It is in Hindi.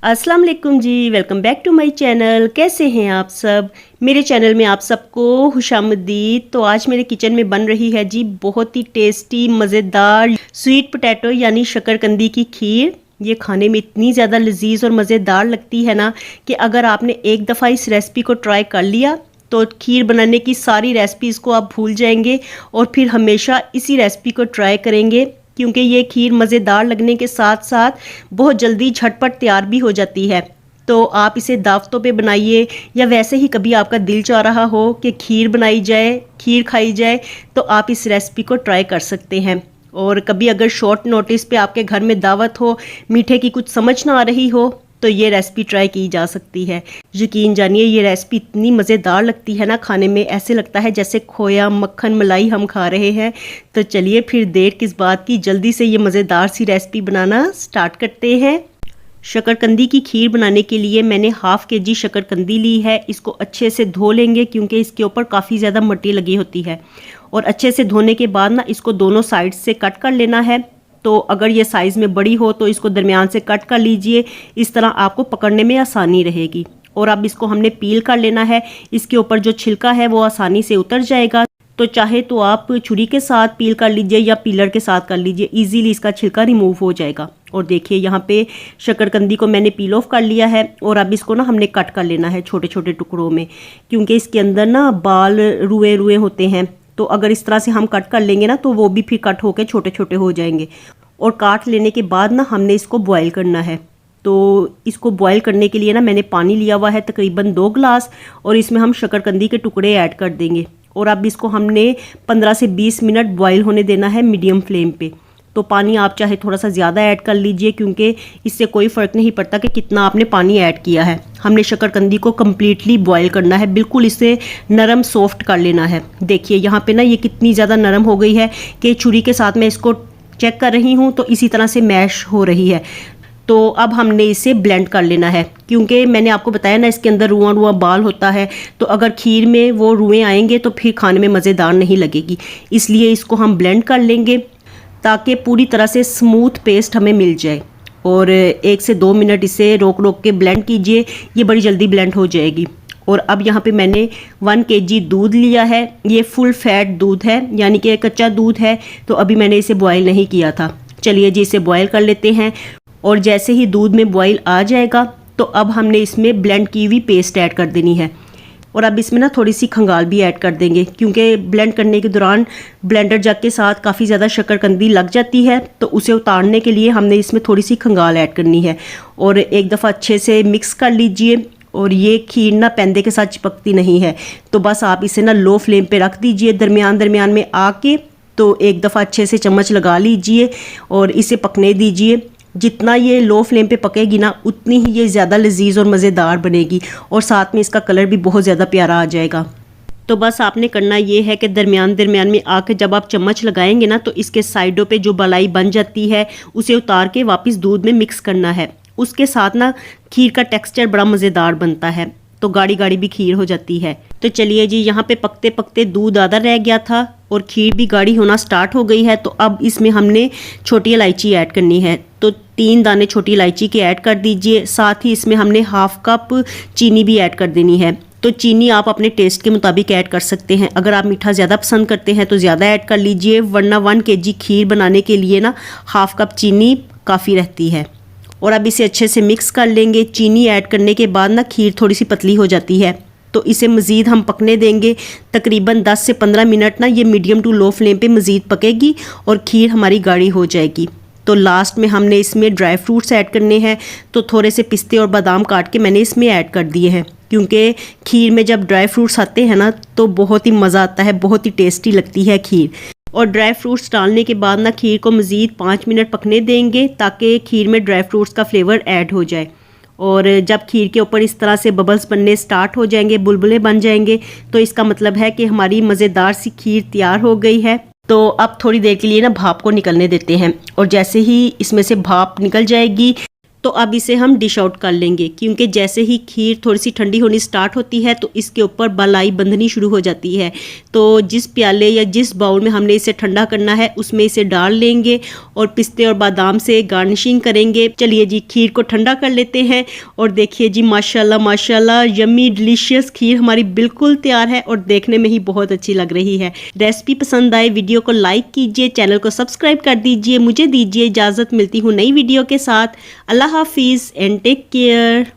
अस्सलाम वालेकुम ji, welcome back to my channel. कैसे हैं आप सब? मेरे चैनल में आप सबको खुशामदीद। तो आज मेरे किचन में बन रही है जी बहुत ही टेस्टी मज़ेदार स्वीट पोटैटो यानी शकरकंदी की खीर। ये खाने में इतनी ज़्यादा लजीज और मज़ेदार लगती है ना कि अगर आपने एक दफ़ा इस रेसिपी को ट्राई कर लिया तो खीर बनाने की सारी रेसिपीज़ को आप भूल जाएंगे और फिर हमेशा इसी रेसिपी को ट्राई करेंगे, क्योंकि ये खीर मज़ेदार लगने के साथ साथ बहुत जल्दी झटपट तैयार भी हो जाती है। तो आप इसे दावतों पे बनाइए या वैसे ही कभी आपका दिल चाह रहा हो कि खीर बनाई जाए, खीर खाई जाए, तो आप इस रेसिपी को ट्राई कर सकते हैं। और कभी अगर शॉर्ट नोटिस पे आपके घर में दावत हो, मीठे की कुछ समझ ना आ रही हो, तो ये रेसिपी ट्राई की जा सकती है। यकीन जानिए ये रेसिपी इतनी मज़ेदार लगती है ना, खाने में ऐसे लगता है जैसे खोया मक्खन मलाई हम खा रहे हैं। तो चलिए फिर देर किस बात की, जल्दी से ये मज़ेदार सी रेसिपी बनाना स्टार्ट करते हैं। शकरकंदी की खीर बनाने के लिए मैंने हाफ़ के जी शकरकंदी ली है। इसको अच्छे से धो लेंगे क्योंकि इसके ऊपर काफ़ी ज़्यादा मिट्टी लगी होती है। और अच्छे से धोने के बाद ना इसको दोनों साइड से कट कर लेना है। तो अगर ये साइज़ में बड़ी हो तो इसको दरमियान से कट कर लीजिए, इस तरह आपको पकड़ने में आसानी रहेगी। और अब इसको हमने पील कर लेना है। इसके ऊपर जो छिलका है वो आसानी से उतर जाएगा। तो चाहे तो आप छुरी के साथ पील कर लीजिए या पीलर के साथ कर लीजिए, इजीली इसका छिलका रिमूव हो जाएगा। और देखिए यहाँ पे शकरकंदी को मैंने पील ऑफ कर लिया है और अब इसको ना हमने कट कर लेना है छोटे छोटे टुकड़ों में, क्योंकि इसके अंदर ना बाल रुए रुए होते हैं। तो अगर इस तरह से हम कट कर लेंगे ना तो वो भी फिर कट होकर छोटे छोटे हो जाएंगे। और काट लेने के बाद ना हमने इसको बॉयल करना है। तो इसको बॉयल करने के लिए ना मैंने पानी लिया हुआ है तकरीबन 2 गिलास, और इसमें हम शकरकंदी के टुकड़े ऐड कर देंगे। और अब इसको हमने 15 से 20 मिनट बॉयल होने देना है मीडियम फ्लेम पे। तो पानी आप चाहे थोड़ा सा ज़्यादा ऐड कर लीजिए, क्योंकि इससे कोई फ़र्क नहीं पड़ता कि कितना आपने पानी ऐड किया है। हमने शकरकंदी को कम्प्लीटली बॉयल करना है, बिल्कुल इसे नरम सॉफ्ट कर लेना है। देखिए यहाँ पे ना ये कितनी ज़्यादा नरम हो गई है कि छुरी के साथ मैं इसको चेक कर रही हूँ तो इसी तरह से मैश हो रही है। तो अब हमने इसे ब्लेंड कर लेना है, क्योंकि मैंने आपको बताया ना इसके अंदर रुआ रुआ बाल होता है। तो अगर खीर में वो रुएं आएंगे तो फिर खाने में मज़ेदार नहीं लगेगी। इसलिए इसको हम ब्लेंड कर लेंगे ताकि पूरी तरह से स्मूथ पेस्ट हमें मिल जाए। और 1 से 2 मिनट इसे रोक रोक के ब्लेंड कीजिए, ये बड़ी जल्दी ब्लेंड हो जाएगी। और अब यहाँ पे मैंने 1 kg दूध लिया है। ये फुल फैट दूध है, यानी कि कच्चा दूध है। तो अभी मैंने इसे बॉयल नहीं किया था। चलिए जी इसे बॉयल कर लेते हैं। और जैसे ही दूध में बॉयल आ जाएगा तो अब हमने इसमें ब्लेंड की हुई पेस्ट ऐड कर देनी है। और अब इसमें ना थोड़ी सी खंगाल भी ऐड कर देंगे, क्योंकि ब्लेंड करने के दौरान ब्लेंडर जग के साथ काफ़ी ज़्यादा शकरकंदी लग जाती है। तो उसे उतारने के लिए हमने इसमें थोड़ी सी खंगाल ऐड करनी है। और एक दफ़ा अच्छे से मिक्स कर लीजिए। और ये खीर ना पैंदे के साथ चिपकती नहीं है, तो बस आप इसे ना लो फ्लेम पे रख दीजिए दरमियान दरमियान में आके। तो एक दफ़ा अच्छे से चम्मच लगा लीजिए और इसे पकने दीजिए। जितना ये लो फ्लेम पे पकेगी ना उतनी ही ये ज़्यादा लजीज और मज़ेदार बनेगी, और साथ में इसका कलर भी बहुत ज़्यादा प्यारा आ जाएगा। तो बस आपने करना ये है कि दरमियान दरमियान में आके जब आप चम्मच लगाएंगे ना तो इसके साइडों पे जो बलाई बन जाती है उसे उतार के वापस दूध में मिक्स करना है। उसके साथ ना खीर का टेक्सचर बड़ा मज़ेदार बनता है, तो गाढ़ी गाढ़ी भी खीर हो जाती है। तो चलिए जी यहाँ पे पकते पकते दूध आधा रह गया था और खीर भी गाढ़ी होना स्टार्ट हो गई है। तो अब इसमें हमने छोटी इलायची ऐड करनी है। तो 3 दाने छोटी इलायची के ऐड कर दीजिए। साथ ही इसमें हमने हाफ कप चीनी भी ऐड कर देनी है। तो चीनी आप अपने टेस्ट के मुताबिक ऐड कर सकते हैं। अगर आप मीठा ज़्यादा पसंद करते हैं तो ज़्यादा ऐड कर लीजिए, वरना 1 kg खीर बनाने के लिए ना हाफ कप चीनी काफ़ी रहती है। और अब इसे अच्छे से मिक्स कर लेंगे। चीनी ऐड करने के बाद ना खीर थोड़ी सी पतली हो जाती है, तो इसे मज़ीद हम पकने देंगे। तकरीबन 10 से 15 मिनट ना ये मीडियम टू लो फ्लेम पे मज़ीद पकेगी और खीर हमारी गाढ़ी हो जाएगी। तो लास्ट में हमने इसमें ड्राई फ्रूट्स ऐड करने हैं। तो थोड़े से पिस्ते और बादाम काट के मैंने इसमें ऐड कर दिए हैं, क्योंकि खीर में जब ड्राई फ्रूट्स आते हैं ना तो बहुत ही मज़ा आता है, बहुत ही टेस्टी लगती है खीर। और ड्राई फ्रूट्स डालने के बाद ना खीर को मज़ीद 5 मिनट पकने देंगे ताकि खीर में ड्राई फ्रूट्स का फ्लेवर ऐड हो जाए। और जब खीर के ऊपर इस तरह से बबल्स बनने स्टार्ट हो जाएंगे, बुलबुले बन जाएंगे, तो इसका मतलब है कि हमारी मज़ेदार सी खीर तैयार हो गई है। तो अब थोड़ी देर के लिए ना भाप को निकलने देते हैं। और जैसे ही इसमें से भाप निकल जाएगी तो अब इसे हम डिश आउट कर लेंगे, क्योंकि जैसे ही खीर थोड़ी सी ठंडी होनी स्टार्ट होती है तो इसके ऊपर बलाई बंधनी शुरू हो जाती है। तो जिस प्याले या जिस बाउल में हमने इसे ठंडा करना है उसमें इसे डाल लेंगे और पिस्ते और बादाम से गार्निशिंग करेंगे। चलिए जी खीर को ठंडा कर लेते हैं और देखिए जी माशाल्लाह माशाल्लाह यम्मी डिलीशियस खीर हमारी बिल्कुल तैयार है और देखने में ही बहुत अच्छी लग रही है। रेसिपी पसंद आए वीडियो को लाइक कीजिए, चैनल को सब्सक्राइब कर दीजिए। मुझे दीजिए इजाज़त, मिलती हूँ नई वीडियो के साथ। अल्लाह हाफिज़ एंड टेक केयर।